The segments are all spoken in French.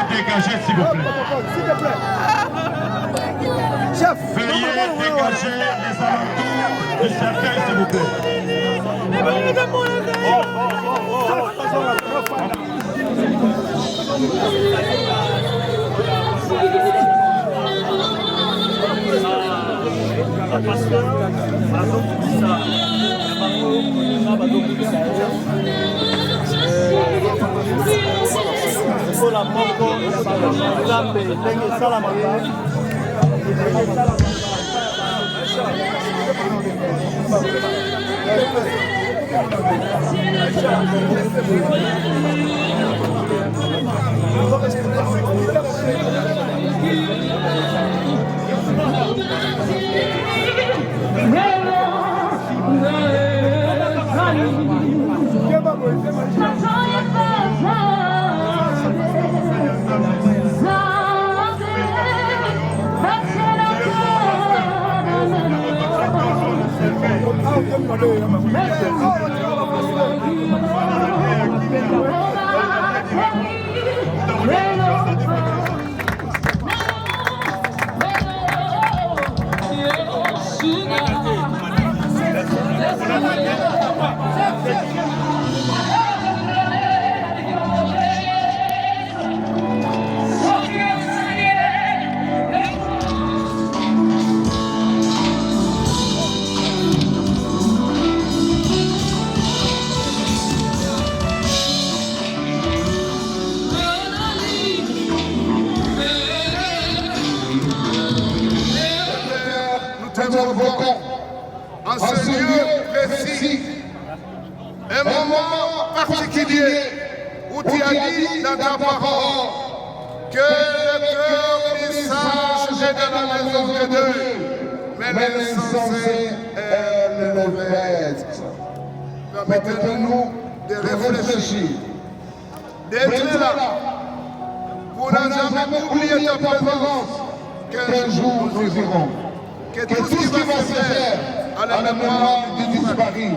Dégagez, s'il vous plaît. Chef, veuillez dégager les alentours du cercueil, s'il vous plaît. En ce lieu précis, un moment particulier où tu as dit dans ta parole que le cœur des sages est dans la maison de Dieu, mais l'insensé est le mauvais. Permettez-nous de réfléchir, d'être là, pour ne jamais oublier ta présence, qu'un jour nous irons. Que tout ce qui va se faire à la mémoire du disparu,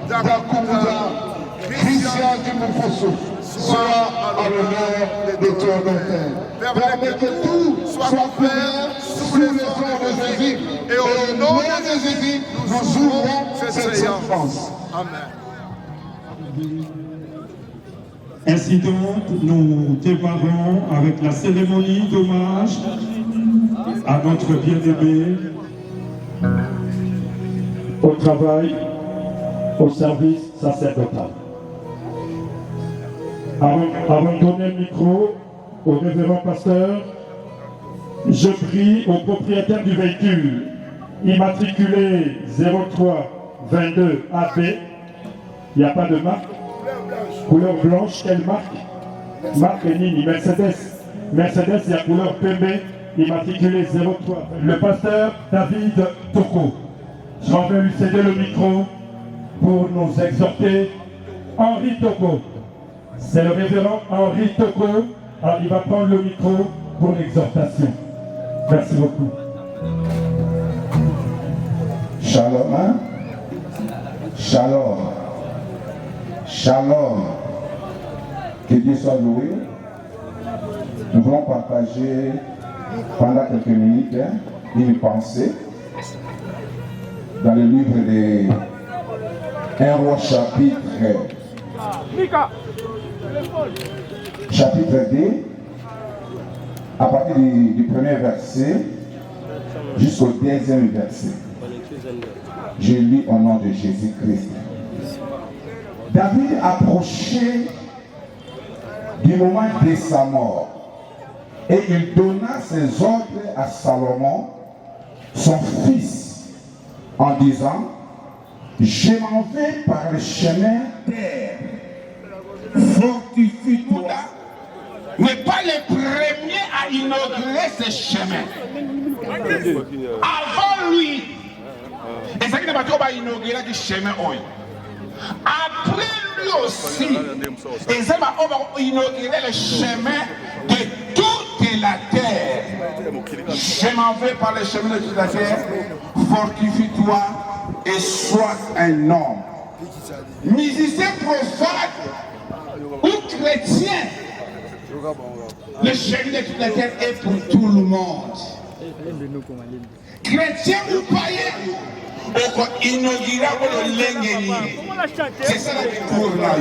Dakouda, Christian Dimofosso, soit à l'honneur de ton Père. Permets que tout soit fait sous les ordres de Jésus et au nom de Jésus, nous ouvrons cette séance. Amen. Ainsi donc, nous démarrons avec la cérémonie d'hommage à notre bien-aimé au travail, au service sacerdotal. Avant de donner le micro au révérend pasteur, je prie au propriétaire du véhicule immatriculé 0322 AB, il n'y a pas de marque, couleur blanche, quelle marque? Marque Nini, Mercedes, il y a couleur PB, immatriculé 03. Le pasteur David Toko. Je vais lui céder le micro pour nous exhorter. Henri Toko. C'est le révérend Henri Toko. Alors il va prendre le micro pour l'exhortation. Merci beaucoup. Shalom, hein? Shalom. Shalom. Que Dieu soit loué. Nous allons partager pendant quelques minutes une pensée dans le livre 1 Roi chapitre 2, à partir du premier verset jusqu'au 10e verset. Je lis au nom de Jésus-Christ. David approchait du moment de sa mort et il donna ses ordres à Salomon, son fils, en disant: je m'en vais par le chemin terre. Fortifie-toi. N'est pas le premier à inaugurer ce chemin. Avant lui, et ça qui va inaugurer le chemin. Après lui aussi, et ça va inaugurer le chemin de toute la terre. Je m'en vais par le chemin de toute la terre. Fortifie-toi et sois un homme. Musicien profane ou chrétien, le chemin de toute la terre est pour tout le monde. Chrétien ou païen, c'est ça la découverte.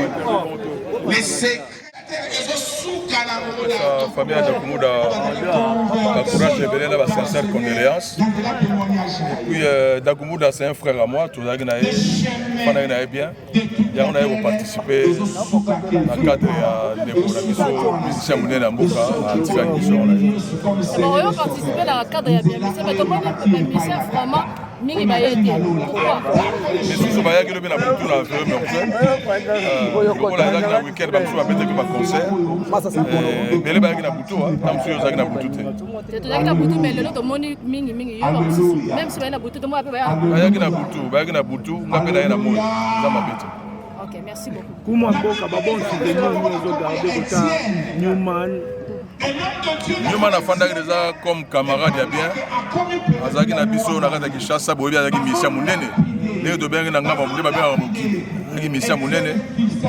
Les secrétaires La famille Adakumuda courage révélé là, sincère condoléances. Puis Adakumuda c'est un frère à moi, tout le monde est bien. Et on a participé dans le cadre de l'émission musicien Mouné Namboka à Tigani. On a participé dans le cadre de l'émission, mais comment les musiciens vraiment mingi bayete pourquoi les baya ki lobi na butu na feu mais on a la week-end ba so abete ba concert mais les baya ki na butu tam so yo na butu te c'est tout na butu mais le to moni mingi même si na butu to mo baya ki na butu ngape na na moyo za mabete. OK, merci beaucoup. Comment boka ba bon souvenir nous regarder kota Newman Newman afanda déjà comme camarade ya bien. Azaki na biso na kata Kinshasa boyebi azaki mission munene. Leo to benga ngamba munene ba benga mukili. Azaki mission munene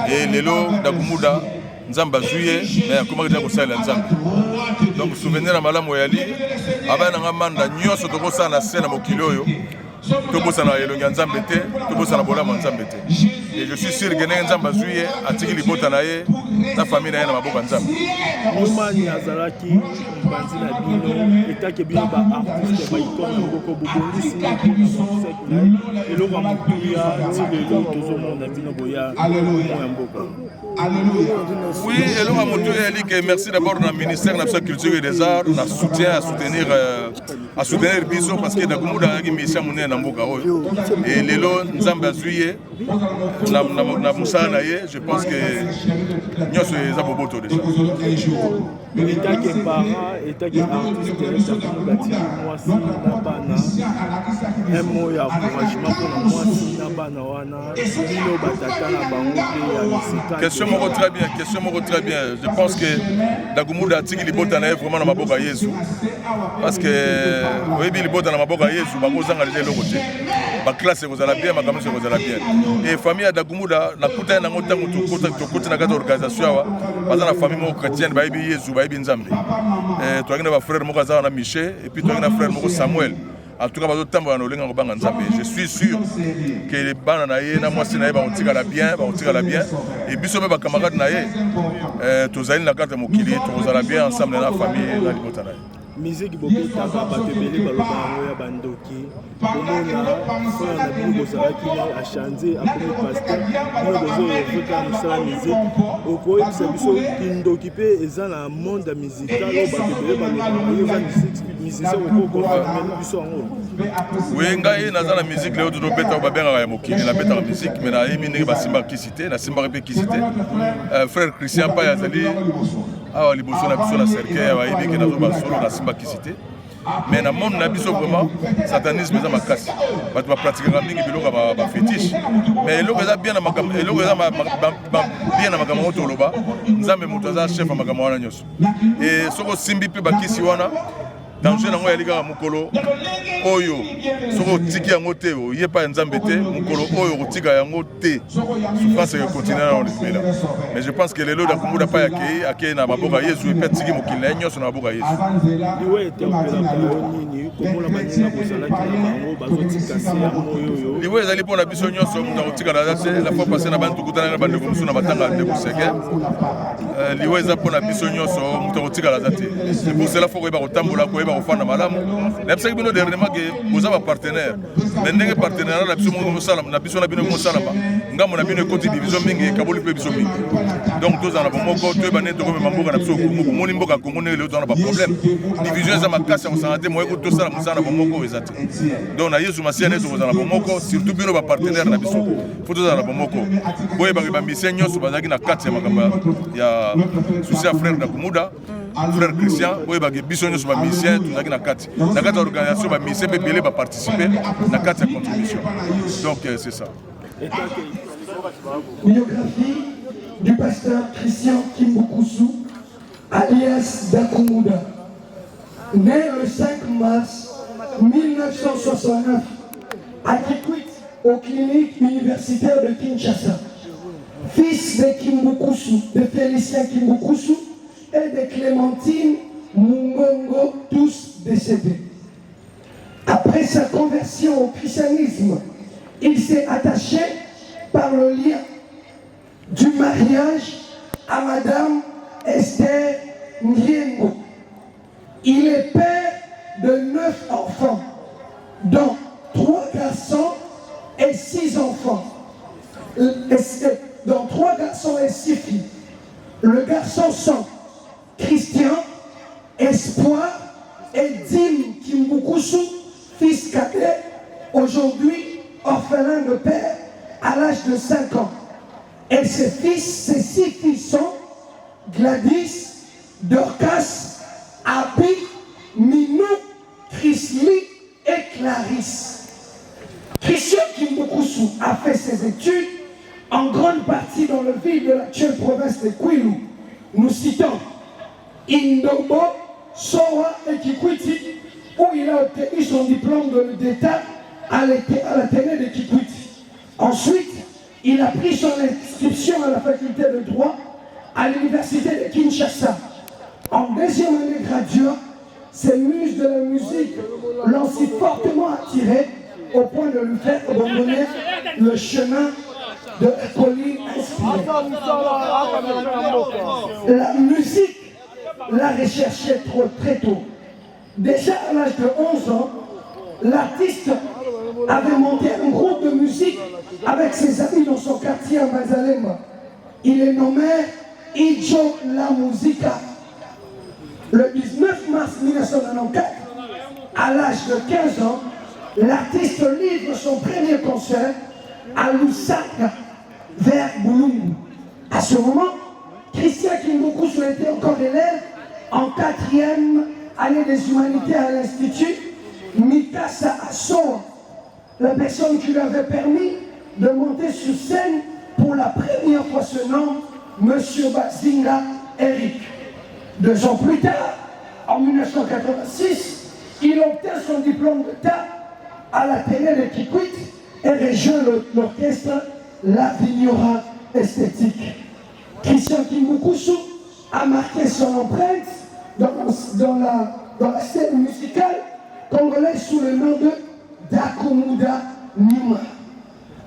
et lelo Adakumuda nzamba zuye mais comment déjà ko sala nzamba. Donc souvenir na malamu yali abana ngamanda nyoso to ko sala na scène mukili oyo. To bosa na elonga nzambe te, to bosa na bolama nzambe te. Et je suis sûr que nzamba zuye atiki libota na ye na famille na ye na maboka nzambe. Newman azalaki banzi na bino etake bino ba artiste ba ikona boko bobongisi na sek eloko makuya tilelo tozomona bino boya moya mboka. Oui, eloko moto eli que merci d'abord na ministère de la culture et des arts na soutien à soutenir biso parce que Adakumuda aki mission munene na mboka oyo et lelo nzamba zuye na musala na ye je pense que nyoso eza boboto déjà. Etake para etake artiste Adakumuda mwasi na bana un mot ya encouragement pour la mwasi na bana wana bino batata na bango pe ya misika. Question moko très bien. Je pense que Adakumuda atiki libota na ye vraiment na maboka Yesu parce que oyebi libota na maboka Yesu bakozanga déjà eloko te ba classe ekozala bien makambo ekozala bien et famille ya Adakumuda nakuta nango ntango tokota na kati ya organisation awa baza na famille moko chrétienne bayebi Yesu bayebi Nzambe toyaki na bafrère moko aza na Miché et puis toyaki na frère moko Samuel. En tout cas, je suis sûr que les bana na ye na mwasi na ye ba otikala bien, et biso be ba camarade na ye tozali na carte mokili tozala bien ensemble na famille na libota na ye. Musique bobeta bato ebele baloba yango ya bandoki komona soya na bino bozalaki na achanze akomi pasteur bino bozoevoka mosala musique okoyebisa biso kindoki mpe eza na monde ya musical oyo bato ebele baloba oyo eza musicien okokonfirme biso yango. Oui, ngai naza na musique leo tozobeta babengaka ya mokili nabetaka musique mais nayebi ndenge basimbaka kisi te nasimbaka mpe kisi te frère Christian Pai azali awa liboso na biso na cercueil awa yebi ke nazoba solo nasimba kisi te mais na monde na biso vraiment satanisme eza makasi bato bapratikaka mingi biloko bafétiche mais eloko eza bien na makambo eloko eza bien na makambo oyo toloba nzambe moto aza chef ya makambo wana nyonso et soki osimbi mpe bakisi wana danger nango yali kaka mokolo oyo soki otiki yango te oye pa nzambe te mokolo oyo okotika yango te souffrance ekontinue na olimela. Mais je pense que lelo Ndakumuda pa akei na maboka ya Yesu epe atiki mokili na ye nyonso na maboka ya Yesu. liwe etempelaka yo nini komona baninga bozalaki na bango bazotika se yango oyo liwe ezali mpo na biso nyonso moto akotikala te la fois passé na bantu tukutana na bandeko mosusu na matanga ya ndeko seke liwe eza mpo na biso nyonso moto akotikala te. C'est pour cela faut koyeba kotambola koyeba kofanda malamu nayebisaki bino dernièrement ke boza bapartenaire mais ndenge partenaire na biso mosalama na biso na bino mosalama ngambo na bino ekoti division mingi ekaboli mpe biso mingi donc tozala na bomoko toyeba nde tokomema mboka na biso komoni mboka kongo ndenge leo toza na baproblème division eza makasi ya kosanga te moyeko tosala mosala na bomoko eza te donc na yesu masiya nde tokozala na bomoko surtout bino bapartenaire na biso fo tozala na bomoko boyebaka bamisien nyonso bazalaki na kati ya makambo ya susi ya frère Ndakumuda frère Christian boyebaka biso nyonso bamisien tozalaki na kati ya organisation bamisien mpe bele baparticipe na kati ya contribution donc c'est ça. Biographie du pasteur Christian Kimbukusu, alias Ndakumuda. Né le 5 mars 1969 à Kikwit, aux cliniques universitaires de Kinshasa. Fils de Kimbukusu, de Félicien Kimbukusu et de Clémentine Mungongo, tous décédés. Après sa conversion au christianisme, il s'est attaché par le lien du mariage à Madame Esther Ndiengo. Il est père de 9 enfants, dont 3 garçons et 6 enfants. Dont 3 garçons et 6 filles. Le garçon sont Christian, Espoir et Dim Kimbukusu, fils cadet, aujourd'hui orphelin de père à l'âge de 5 ans. Et ses 6 filles sont Gladys, Dorcas, Abi, Minou, Chrisly et Clarisse. Christian Kimbukusu a fait ses études en grande partie dans le ville de l'actuelle province de Kwilu. Nous citons Indombo, Sowa et Kikwiti, où il a obtenu son diplôme d'État à l'Athénée de Kikwiti. Ensuite, il a pris son inscription à la faculté de droit à l'université de Kinshasa. En deuxième année graduate, ses muses de la musique l'ont si fortement attiré au point de lui faire abandonner le chemin de colline inspirée. La musique l'a recherché très tôt. Déjà à l'âge de 11 ans, l'artiste avait monté un groupe de musique avec ses amis dans son quartier à Mazalema. Il est nommé Ijo La Musica. Le 19 mars 1994, à l'âge de 15 ans, l'artiste livre son premier concert à Lusaka, vers Boulungu. À ce moment, Christian Kimbukusu était encore élève en 4e année des humanités à l'Institut Mikasa Asso, la personne qui lui avait permis de monter sur scène pour la première fois ce nom, Monsieur Bazinga Eric. 2 ans plus tard, en 1986, il obtient son diplôme d'État à l'Athénée de Kikwit et rejoint l'orchestre La Vignora Esthétique. Christian Kimbukusu a marqué son empreinte dans la scène musicale congolaise sous le nom de Ndakumuda Numa.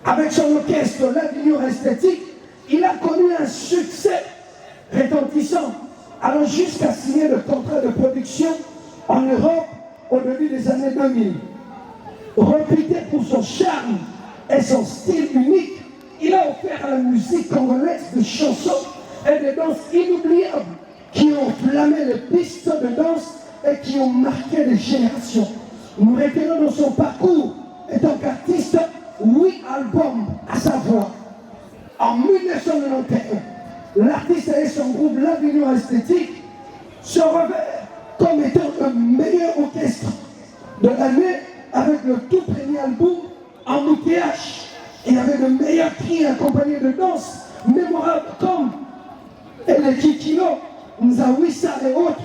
Avec son orchestre La Vignora Esthétique, il a connu un succès retentissant, allant jusqu'à signer le contrat de production en Europe au début des années 2000. Réputé pour son charme et son style unique, il a offert à la musique congolaise des chansons et des danses inoubliables qui ont enflammé les pistes de danse et qui ont marqué des générations. Nous retenons dans son parcours, étant qu'artiste, 8 albums à sa voix. En 1991, l'artiste et son groupe La Vignora Esthétique se révèlent comme étant le meilleur orchestre de l'année avec le tout premier album Embouteillage. Et avec le meilleur prix accompagné de danse mémorables comme les Kikino, Nzawissa et autres.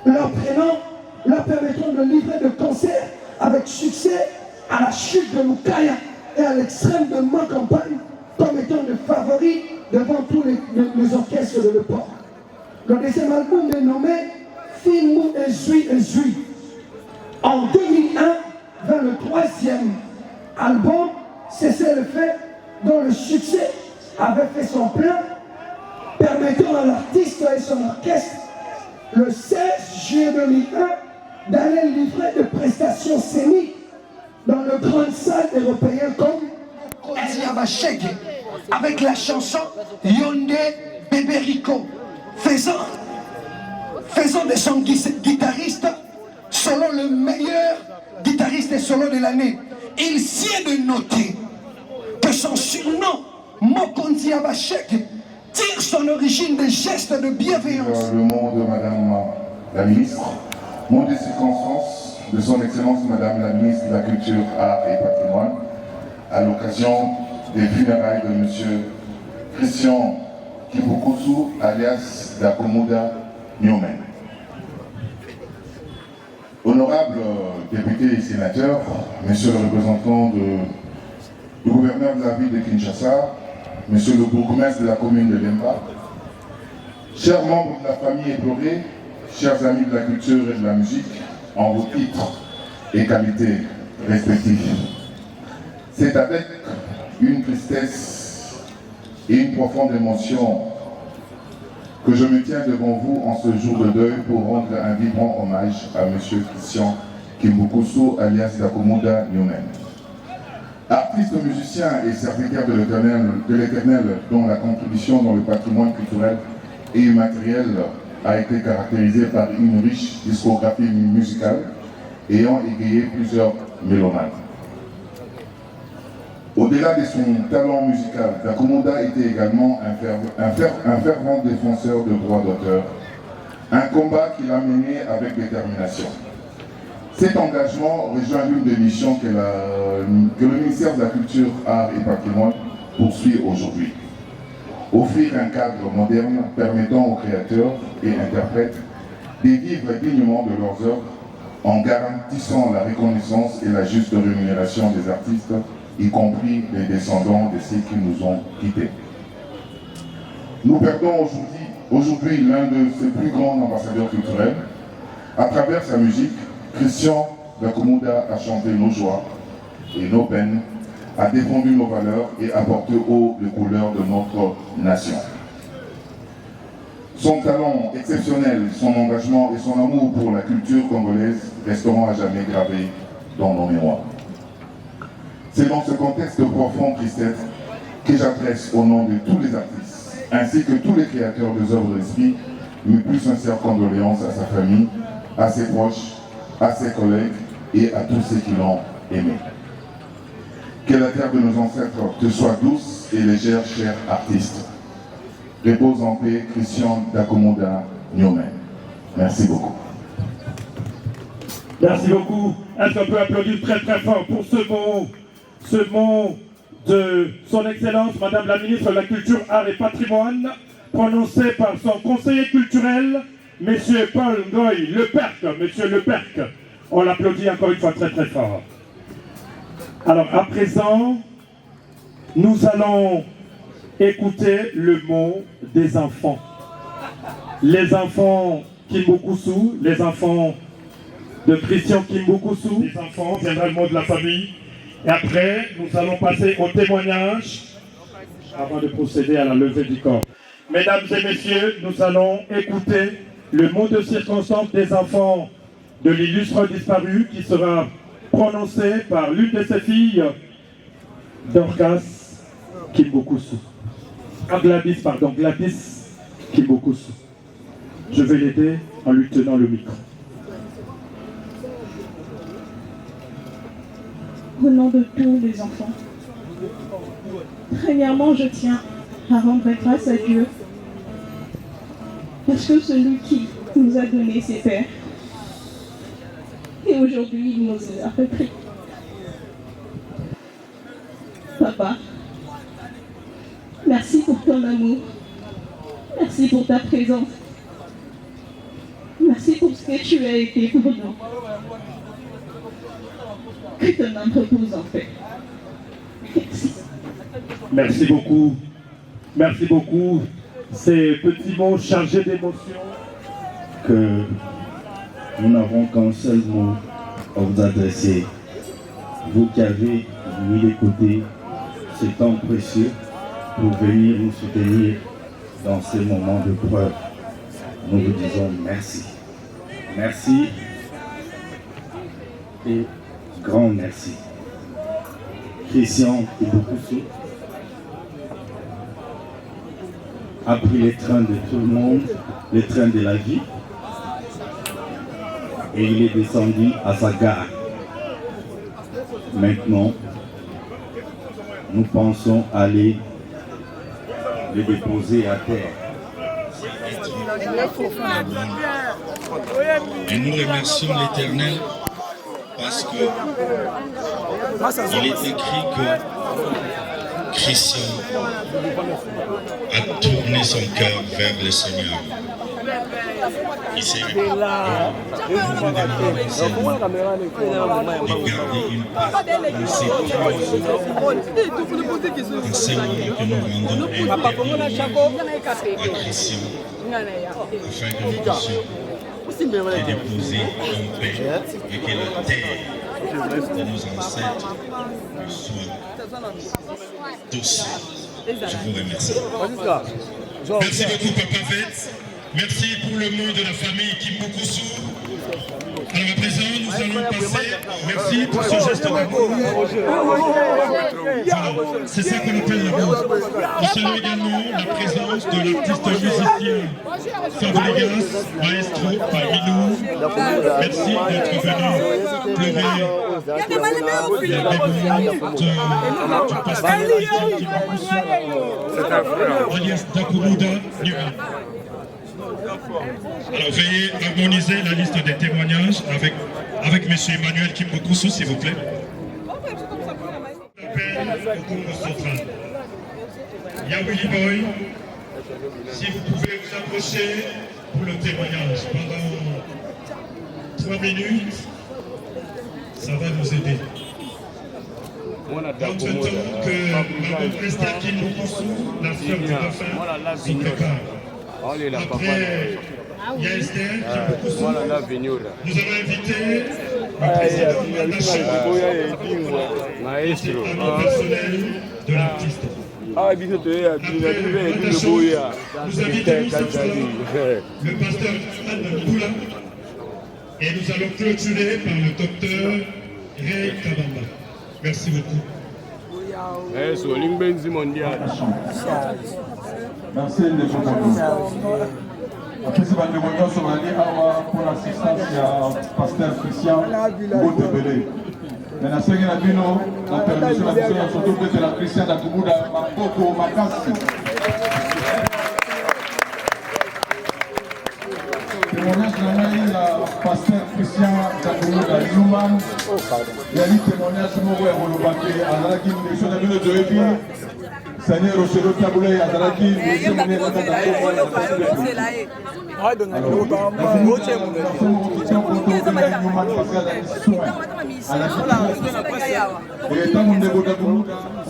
Leur prénom leur permettront de livrer de concerts avec succès à la chute de Lukaya et à l'extrême de ma campagne comme étant de favoris devant tous les orchestres de l'époque. Le deuxième album est nommé Film Ezui Ezui. En 2001, vers le troisième album, Cessez le fait, dont le succès avait fait son plein, permettant à l'artiste et son orchestre, le 16 juillet 2001, d'aller livrer de prestations scéniques dans de grandes salles européennes comme Diabacheg, avec la chanson Yonde Beberico, faisant de son guitariste selon le meilleur guitariste solo de l'année. Il s'y est de noter que son surnom, Mokonzi Abachek, tire son origine des gestes de bienveillance. Le mot de Madame la Ministre, mot de circonstance de son Excellence Madame la Ministre de la Culture, Art et Patrimoine, à l'occasion des funérailles de Monsieur Christian Kibukusu, alias Dakomuda Nyomen. Honorables députés et sénateurs, Monsieur le représentant du gouverneur de la ville de Kinshasa, Monsieur le bourgmestre de la commune de Lemba, chers membres de la famille éplorée, chers amis de la culture et de la musique, en vos titres et qualités respectifs. C'est avec une tristesse et une profonde émotion que je me tiens devant vous en ce jour de deuil pour rendre un vibrant hommage à M. Christian Kimbukusu, alias Dakomuda Nyomen. Artiste, musicien et serviteur de l'Éternel, dont la contribution dans le patrimoine culturel et immatériel a été caractérisée par une riche discographie musicale ayant égayé plusieurs mélomanes. Au-delà de son talent musical, Dakomuda était également un fervent défenseur de droits d'auteur, un combat qu'il a mené avec détermination. Cet engagement rejoint l'une des missions que le ministère de la Culture, Art et Patrimoine poursuit aujourd'hui. Offrir un cadre moderne permettant aux créateurs et interprètes de vivre dignement de leurs œuvres en garantissant la reconnaissance et la juste rémunération des artistes, y compris les descendants de ceux qui nous ont quittés. Nous perdons aujourd'hui l'un de ses plus grands ambassadeurs culturels. À travers sa musique, Christian Dakomuda a chanté nos joies et nos peines, a défendu nos valeurs et apporté haut les couleurs de notre nation. Son talent exceptionnel, son engagement et son amour pour la culture congolaise resteront à jamais gravés dans nos mémoires. C'est dans ce contexte de profonde tristesse que j'adresse au nom de tous les artistes, ainsi que tous les créateurs des œuvres d'esprit, mes plus sincères condoléances à sa famille, à ses proches, à ses collègues et à tous ceux qui l'ont aimé. Que la terre de nos ancêtres te soit douce et légère, cher artiste. Repose en paix, Christian Dakomuda Nyomen. Merci beaucoup. Merci beaucoup. Est-ce qu'on peut applaudir très très fort pour ce mot de son Excellence, Madame la Ministre de la Culture, Art et Patrimoine, prononcé par son conseiller culturel, Monsieur Paul Ngoy Leperc, Monsieur Leperc. On l'applaudit encore une fois très très fort. Alors à présent, nous allons écouter le mot des enfants. Les enfants Kimbukusu, les enfants de Christian Kimbukusu, les enfants, viendra le mot de la famille. Et après, nous allons passer au témoignage avant de procéder à la levée du corps. Mesdames et messieurs, nous allons écouter le mot de circonstance des enfants de l'illustre disparu qui sera prononcé par l'une de ses filles, Dorcas Kimbukusu. Gladys Kimbukusu. Je vais l'aider en lui tenant le micro. Au nom de tous les enfants, premièrement, je tiens à rendre grâce à Dieu parce que celui qui nous a donné ses pères et aujourd'hui il nous a repris. Papa, merci pour ton amour, merci pour ta présence, merci merci pour ce que tu as été pour nous. Que ton nom repose en paix. Merci. Merci beaucoup. Merci beaucoup. Ces petits mots chargés d'émotion. Que nous n'avons qu'un seul mot à vous adresser. Vous qui avez mis de côté ce temps précieux pour venir nous soutenir dans ces moments de preuve. Nous vous disons merci. Merci et grand merci. Christian Kiboukousou a pris les trains de tout le monde, les trains de la vie, et il est descendu à sa gare. Maintenant, nous pensons aller le déposer à terre. Et nous remercions l'Éternel parce que il est écrit que Christian a tourné son cœur vers le Seigneur. Il s'est répandu. Nous vous demandons de garder une part de ces en ces moments que nous rendons à Christian, afin que nous puissions les déposer en paix et que la terre de nos ancêtres soit tous. Je vous remercie. Merci beaucoup, Papa Vette. Merci pour le mot de la famille Kimboukousou. Alors à présent, nous allons passer. Merci pour ce geste d'amour. Voilà, c'est ça qu'on appelle l'amour. On salue également la présence de l'artiste musicien Fabregas, maestro parmi nous. Merci d'être venu pleurer la mémoire du pasteur Kimboukousou, alias Dakumuda Numan. Alors veuillez harmoniser la liste des témoignages avec M. Emmanuel Kimboukousou, s'il vous plaît. Yawili Boy, si vous pouvez vous approcher pour le témoignage pendant 3 minutes, ça va nous aider. Entre-temps que Mme Esther Kimboukousou, la sœur du dauphin, se prépare. Après, il y a Esther Kimboukousou. Nous allons inviter le président Natacha, ami personnel de l'artiste. Après Natacha, nous invitons le pasteur Anne Boula et nous allons clôturer par le docteur Ray Kabamba. Merci beaucoup. Merci les gens. Après ce témoignage, on va aller pour l'assistance à pasteur Christian Boutebele. Maintenant, c'est la permission de la mission surtout de la Christian Dakumuda Mapoko Makasi. Témoignage de la pasteur Christian Dakumuda Numan. Il y a un témoignage de Moué Rolobake à la guine de la ville de Ebi. Seigneur Rochero Taboulé à la guine de la ville de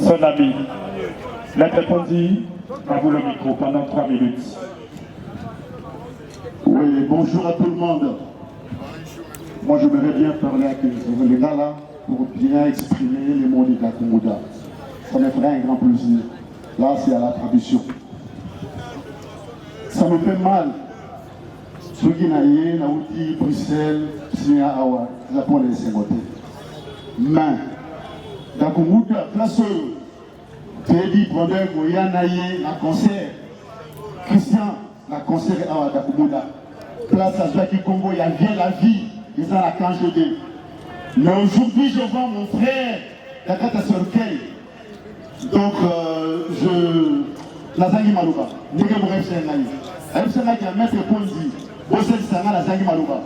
son ami, la répondit à vous le micro pendant 3 minutes. Oui, bonjour à tout le monde. Moi, j'aimerais bien parler avec les gars là pour bien exprimer les mots de Dakumuda. Ça me ferait un grand plaisir. Là, c'est à la tradition. Ça me fait mal. Ceux qui n'aillent pas à Bruxelles, c'est à Awa, c'est pour les Sémotés. Mais, Dakumuda, place Teddy, Brodeur, Goya, Naye, la concert. Christian, la concert à Dakumuda. Place à Jacques Congo, il y a bien la vie, ils ont la canche de. Mais aujourd'hui, je vois mon frère, Dakata Sorkei. Donc, Nazangi Malouba, Négé Mouref Sengaï. Elle s'est dit à Maître Ponzi, Bossel Sanga Nazangi Malouba.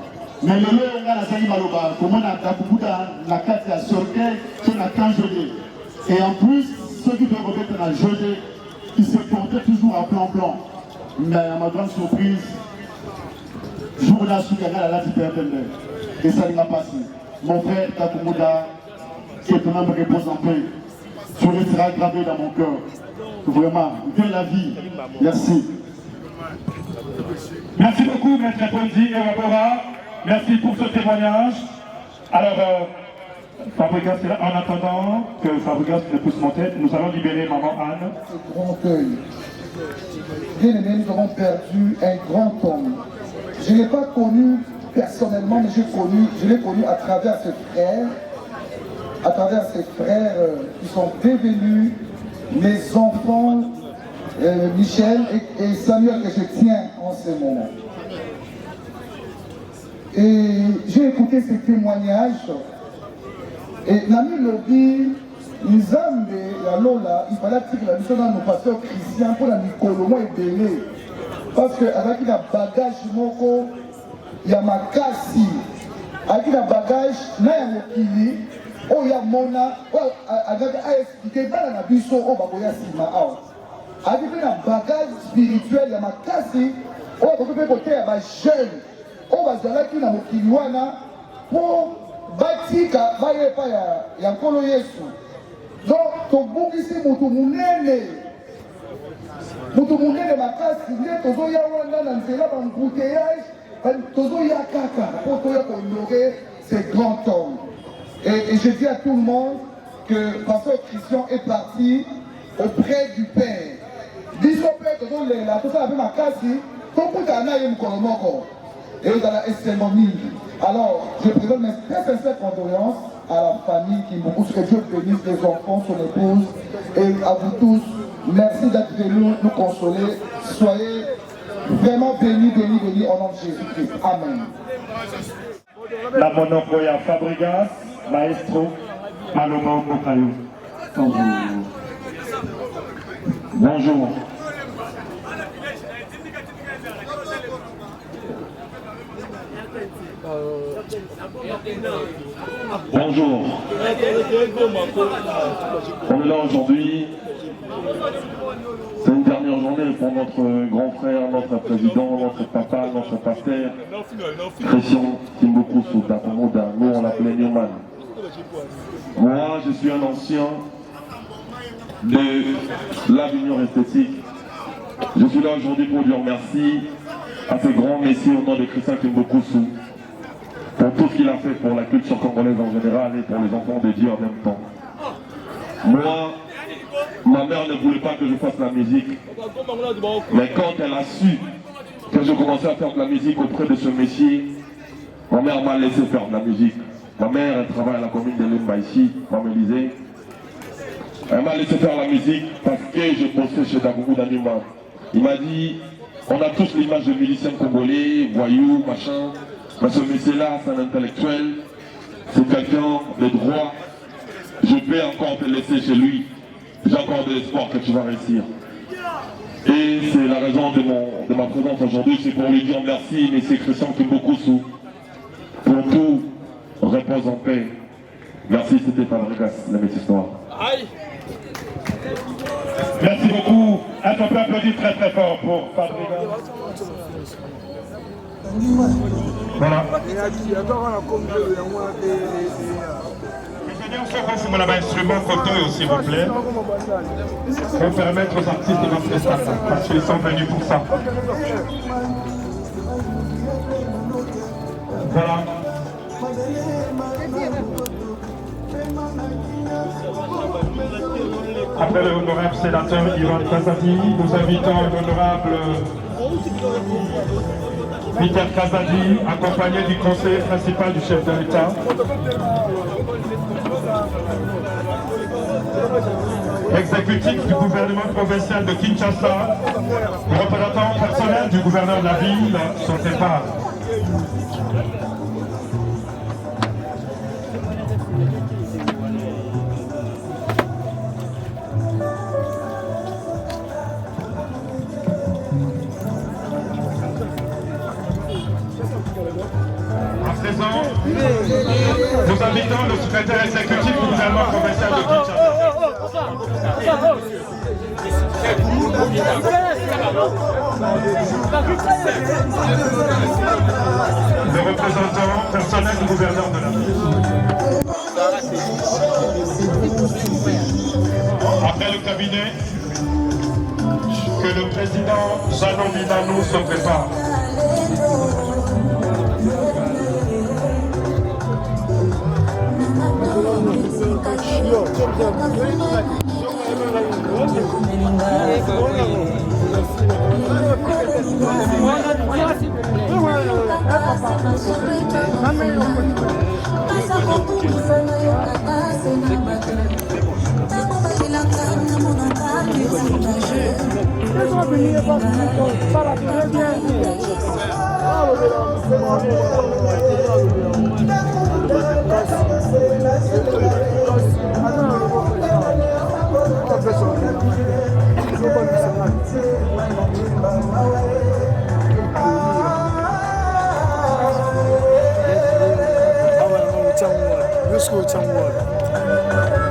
Mais le lieu où Nazangi Malouba, comment on a Dakumuda, la carte à Sorkei, c'est la canche de. Et en plus, ceux qui doivent remettre la jeudi, ils se portaient toujours à plan-plan. Mais à ma grande surprise, journal Soukana la Tiperdende. Et ça n'a pas passé. Mon frère Takumouda, que ton âme repose en paix. Tu resteras gravé dans mon cœur. Vraiment, vive la vie. Merci. Merci beaucoup, Maître Pondi et Wabora. Merci pour ce témoignage. Alors, Fabregas est là. En attendant que Fabregas ne puisse monter, nous allons libérer Maman Anne. Ce grand œil. Bien aimés, nous avons perdu un grand homme. Je ne l'ai pas connu personnellement, mais je l'ai connu à travers ses frères, qui sont devenus mes enfants, Michel et Samuel, que je tiens en ce moment. Et j'ai écouté ces témoignages, et Nami Lobi, Nzambe, la Lola, il fallait que la mission dans nos pasteurs chrétiens pour la Nicolomo et Bélé. Parce qu'avec le bagage moko, il y a ma cassi. Avec le bagage, il y a mokili, oh il y a mona, oh avec a expliqué, dans la biso, oh baboya sima out. Avec le bagage spirituel, il y a ma cassi, oh baboya côté, il y a ma jeune, oh bazala qui na mokili wana, pour batika, baye pa ya nkolo Yesu. Donc, ton bouc ici, mon mounene. Mutu munene makasi nde tozoya wana na nzela bambouteillage tozoya kaka po toya honorer ces grands hommes. Et je dis à tout le monde que Pasteur Christian est parti auprès du Père. Biso Père tozolela tosala mpe makasi tokuta na ye mokolo moko ezala esengo mingi. Alors je présente mes très sincères condoléances à la famille qui beaucoup, que Dieu bénisse les enfants, son épouse et à vous tous. Merci d'être venus nous consoler. Soyez vraiment bénis, bénis, bénis au nom de Jésus-Christ. Amen. La monopoya Fabregas, maestro, Paloma Mokayo. Bonjour. Bonjour. Bonjour. On est là aujourd'hui. C'est une dernière journée pour notre grand frère, notre président, notre papa, notre pasteur, Christian Kimboku Soutakomoda. Nous, on l'appelait Newman. Moi, je suis un ancien de l'Avenir esthétique. Je suis là aujourd'hui pour dire merci à ce grand messie au nom de Christian Kimboku Sou pour tout ce qu'il a fait pour la culture congolaise en général et pour les enfants de Dieu en même temps. Moi, ma mère ne voulait pas que je fasse la musique, mais quand elle a su que je commençais à faire de la musique auprès de ce messie, ma mère m'a laissé faire de la musique. Ma mère, elle travaille à la commune de Limba ici, Mamélisée. Elle m'a laissé faire la musique parce que je bossais chez Dagoumou d'Anima. Il m'a dit, on a tous l'image de musiciens congolais, voyous, machin. Mais ce monsieur-là, c'est un intellectuel, c'est quelqu'un de droit. Je peux encore te laisser chez lui. J'ai encore de l'espoir que tu vas réussir. Et c'est la raison de ma présence aujourd'hui, c'est pour lui dire merci, M. Christian Kimboku Sou, pour tout, repose en paix. Merci, c'était Fabregas, la belle histoire. Merci beaucoup. Est-ce qu'on peut applaudir très très fort pour Fabregas? Voilà. On a un instrument coton, s'il vous plaît, pour permettre aux artistes de rentrer ça, parce qu'ils sont venus pour ça. Voilà. Après l'honorable sénateur Ivan Kazadi, nous invitons l'honorable Peter Kazadi, accompagné du conseiller principal du chef de l'État. Exécutif du gouvernement provincial de Kinshasa, le représentant personnel du gouverneur de la ville, son départ. Nous invitons le secrétaire exécutif du gouvernement provincial de Kinshasa. Le représentant personnel du gouverneur de la ville. Après le cabinet, que le président Jeannot Minanou se prépare.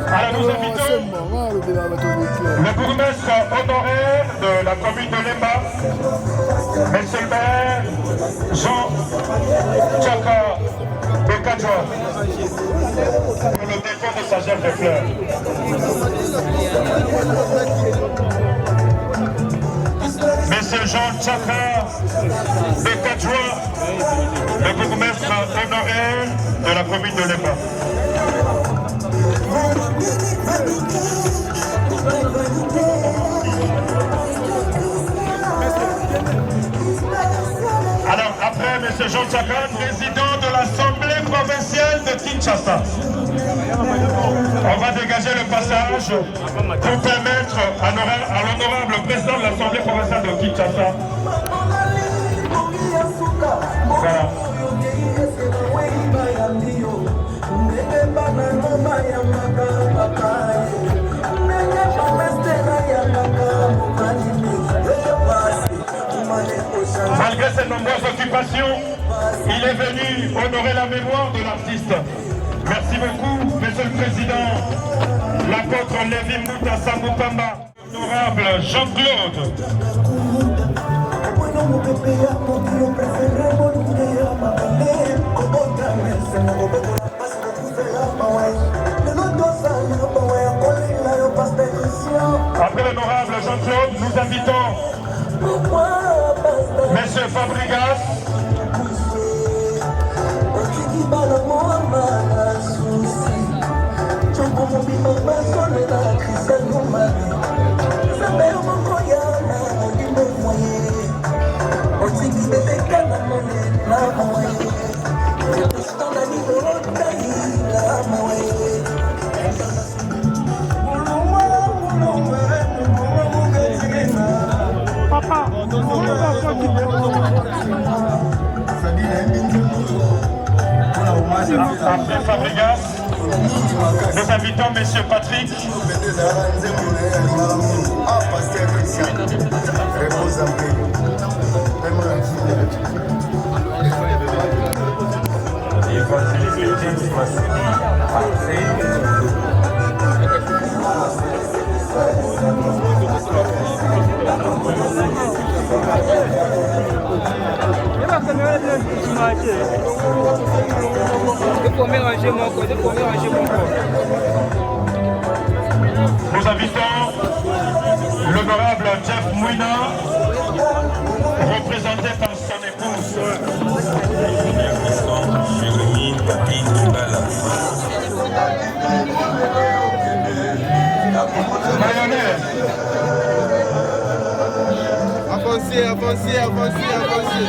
Alors nous invitons le bourgmestre honoraire de la commune de Lemba, monsieur le maire Jean Tchaka Bekadjoa, pour le dépôt de sa gerbe de fleurs. Monsieur Jean Tchaka Bekadjoa, le bourgmestre honoraire de la commune de Lemba. Alors après, M. Jean Tchaka, président de l'Assemblée provinciale de Kinshasa. On va dégager le passage pour permettre à l'honorable président de l'Assemblée provinciale de Kinshasa. Voilà. Malgré ses nombreuses occupations, il est venu honorer la mémoire de l'artiste. Merci beaucoup, Monsieur le Président, l'apôtre Lévi Mouta Samupamba, honorable Jean-Claude. Après l'honorable Jean-Claude, nous invitons Monsieur Fabregas, après Fabregas, nous invitons Monsieur Patrick. Nous invitons l'honorable Jeff Mouina, représenté par son épouse. Mayonnaise. Avancez, avancez, avancez, avancez.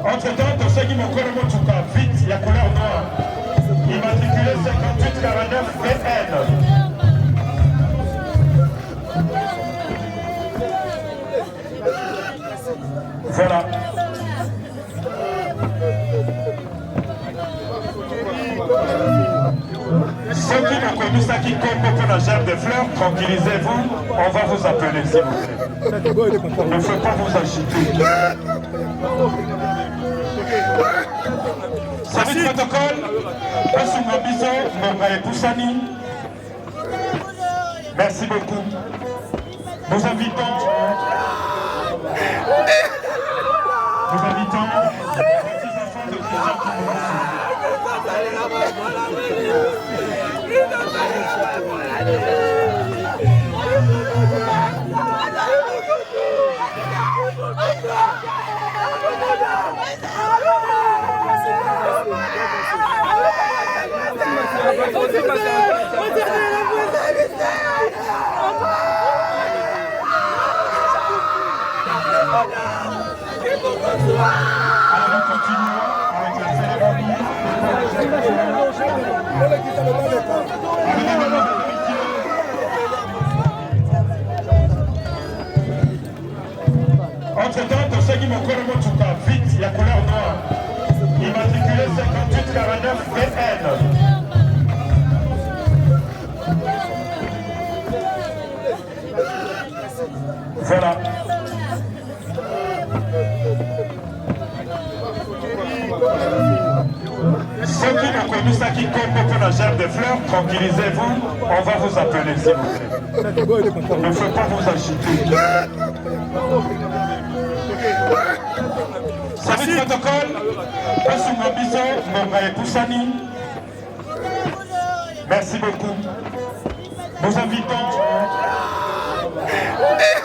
Entre-temps, pour ceux qui m'ont connu, vite, il y a couleur noire. Immatriculé 5849 VN. Voilà. Ceux qui m'ont connu, ça qui compte pour la la gerbe de fleurs, tranquillisez-vous, on va vous appeler s'il vous plaît. Il ne faut pas vous agiter. Service protocole, merci beaucoup. Nous invitons les petits-enfants de Christian Alors nous continuons avec la cérémonie. Entre-temps, pour ceux qui m'ont connu vite, il y a couleur noire. Immatriculé 5849 VN. Voilà. Ceux qui ont connu ça qui compte pour la gerbe de fleurs, tranquillisez-vous, on va vous appeler s'il vous plaît. Il ne faut pas vous agiter. Service protocole, merci beaucoup. Nous invitons les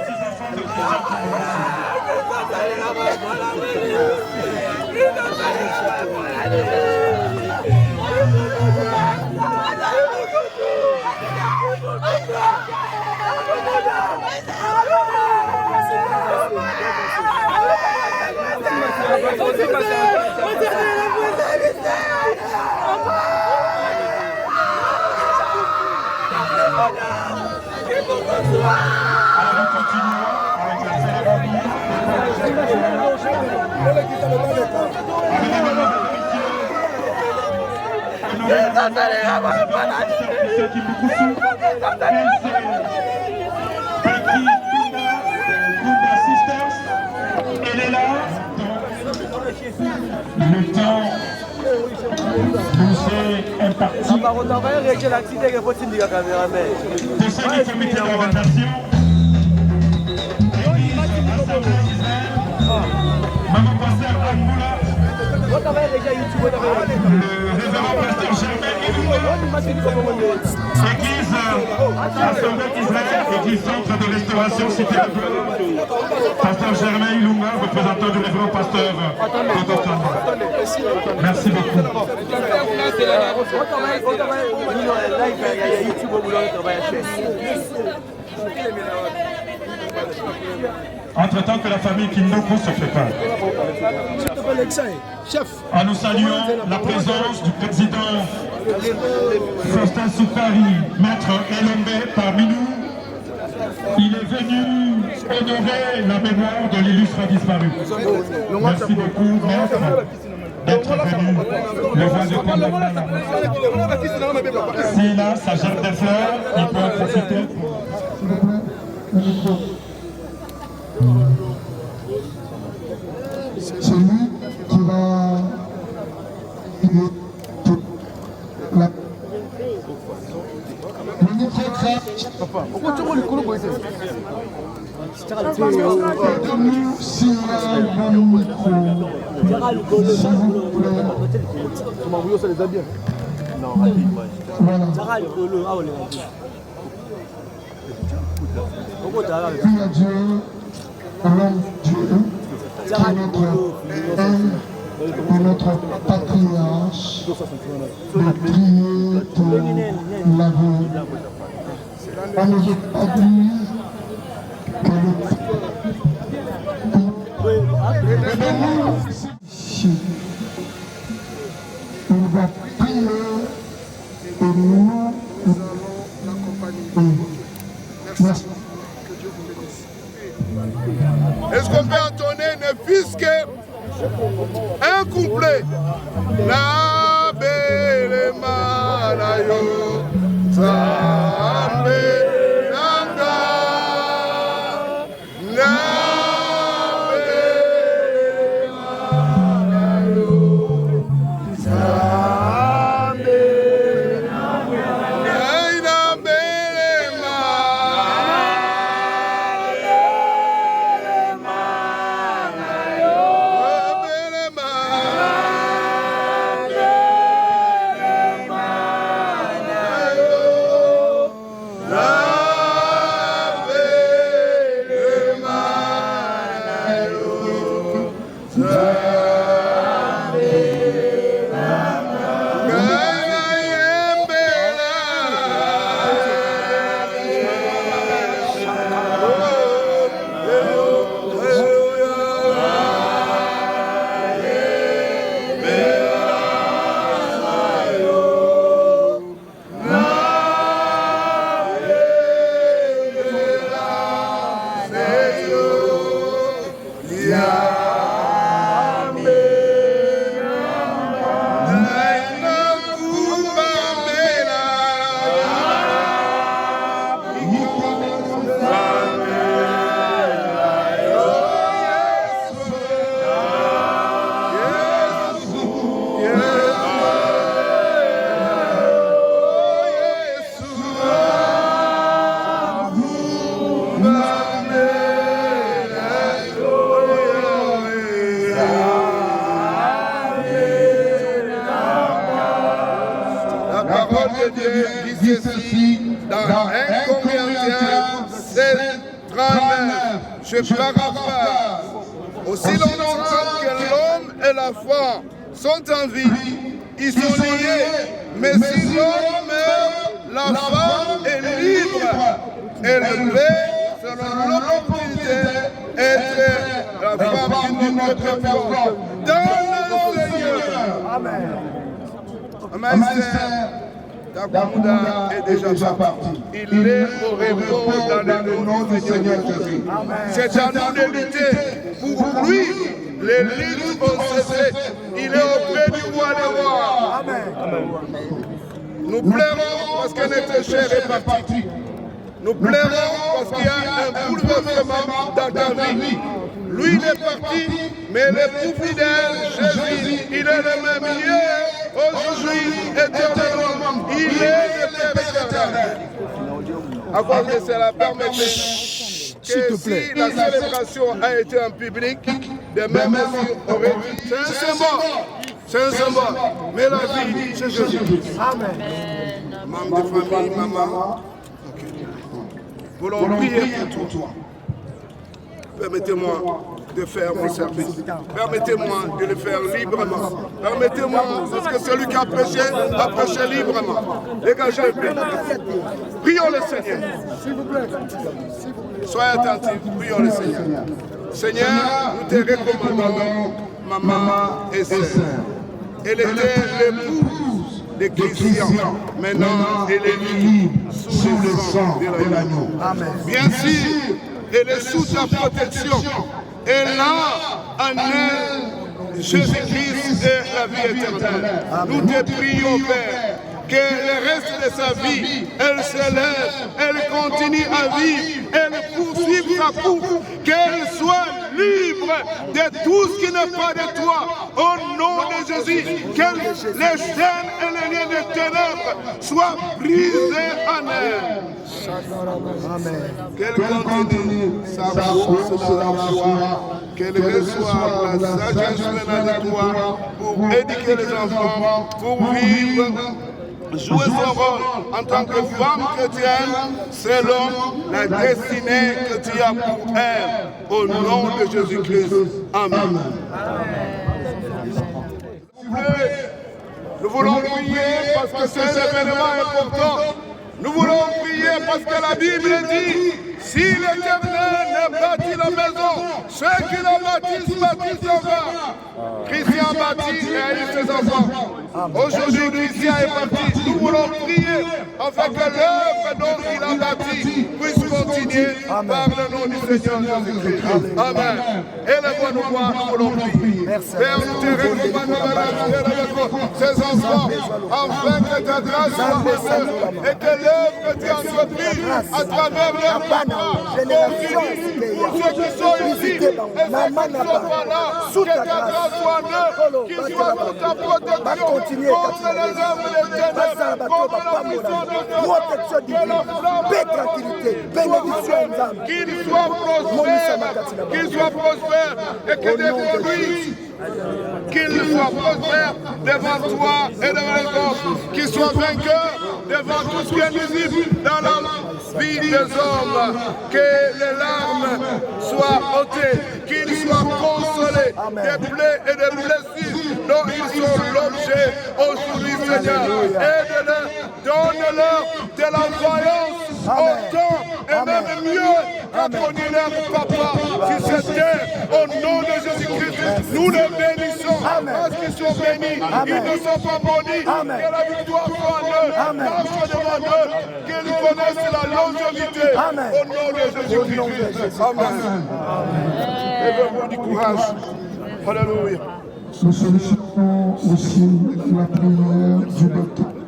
petits-enfants de Christian Alors nous continuons avec la cérémonie. Elle est là. Le temps nous est imparti. Pour ceux qui comité d'orientation, Maman Pasteur Amoula, le révérend pasteur Germain Église Assemblée d'Israël, Église Centre de Restauration Cité de Gloire. Pasteur Germain Ilunga, représentant du révérend pasteur Togokamba. Merci beaucoup. Entre-temps que la famille Kindoku se prépare. Nous saluons la présence du président Faustin Soukari, maître Elombe parmi nous. Il est venu honorer la mémoire de l'illustre disparu. Merci beaucoup, maître, d'être venu. Le roi de Kondamana. S'il a sa gerbe de fleurs, il peut en profiter. C'est lui qui va de notre patriarche de prier pour l'avenir. On ne veut pas dire que on va prier et nous merci. Est-ce qu'on peut entonner ne fût-ce qu'un couplet? La belle dit ceci dans 1 Corinthiens 7, 39. Je paraphrase. Aussi longtemps que l'homme et la femme sont en vie, ils sont liés. Mais si l'homme meurt, la femme est libre. Elle peut, selon l'opportunité, être la femme d'une autre personne. Dans le Seigneur. Amen. Dakuda est déjà parti. Il est au repos dans le nom du Seigneur Jésus. C'est à nous de lutter pour lui. Les luttes ont cessé. Il est auprès du roi des rois. Nous pleurons parce que notre chair est partie. Nous pleurons parce qu'il y a un bouleversement dans ta vie. Lui, il est parti, mais le plus fidèle, Jésus, il est le même hier, aujourd'hui, éternellement. Il est le Père éternel. À cause de cela, permettez que si la célébration a été en public, de même aussi aurait dit, c'est un symbole. C'est un symbole. Mais la vie, c'est Jésus. Amen. Maman de famille, maman. Voulons prier pour toi. Permettez-moi de faire mon service. Permettez-moi de le faire librement. Permettez-moi, parce que celui qui a prêché librement. Dégagez le peuple. Prions le Seigneur. S'il vous plaît. Soyez attentifs, prions le Seigneur. Seigneur, nous te recommandons maman et sœur. Elle était l'épouse de Christian. Maintenant, elle est libre sous le sang de l'agneau. Bien sûr, elle est sous sa protection. Elle a en elle Jésus-Christ et la vie éternelle. Nous te prions, Père, que le reste de sa vie, elle se lève, elle continue à vivre, elle poursuive sa course, qu'elle soit libre de tout ce qui n'est pas de toi, au nom de Jésus, que les chaînes et les liens de ténèbres soient brisés en elle. Qu'elle continue sa course dans la foi, qu'elle reçoive la sagesse de toi pour éduquer les enfants, pour vivre, jouer son rôle en tant que femme chrétienne selon la destinée que tu as pour elle, au nom de Jésus-Christ. Amen. Nous voulons prier parce que c'est un événement important. Nous voulons prier parce que la Bible dit, si l'Éternel ne bâtit la maison, ceux qui la bâtissent, bâtissent en vain. Christian bâtit et a eu ses enfants. Aujourd'hui, Christian est parti. Nous voulons prier afin que l'œuvre dont il a bâti puisse continuer. continuer par le nom du Seigneur Jésus-Christ. Amen. Élève-nous voir, nous voulons prier. Père, nous te recommandons ces enfants, afin que ta grâce soit avec eux et que l'œuvre que tu as entreprise à travers leur parents continue. Pour ceux qui sont ici et ceux qui ne sont pas là, que ta grâce soit en eux, qu'ils soient sous ta protection, contre les œuvres des ténèbres, contre la prison de Dieu, que la flamme qu'ils soient prospères et que des produits qu'ils soient prospères devant toi et devant les hommes, qu'ils soient vainqueurs devant tout ce qui est visible dans la vie des hommes, que les larmes soient ôtées, qu'ils soient consolés des plaies et des blessures dont ils sont l'objet aujourd'hui, Seigneur. Aide-les, donne-leur de la voyance autant et même mieux qu'un ordinaire papa sur cette terre. Au nom de Jésus-Christ, nous les bénissons parce qu'ils sont bénis, ils ne sont pas maudits. Que la victoire soit en eux, marche devant eux, qu'ils connaissent la longévité. Au nom de Jésus-Christ. Amen. Lève-moi du courage. Alléluia. Nous sollicitons aussi la prière du baptême.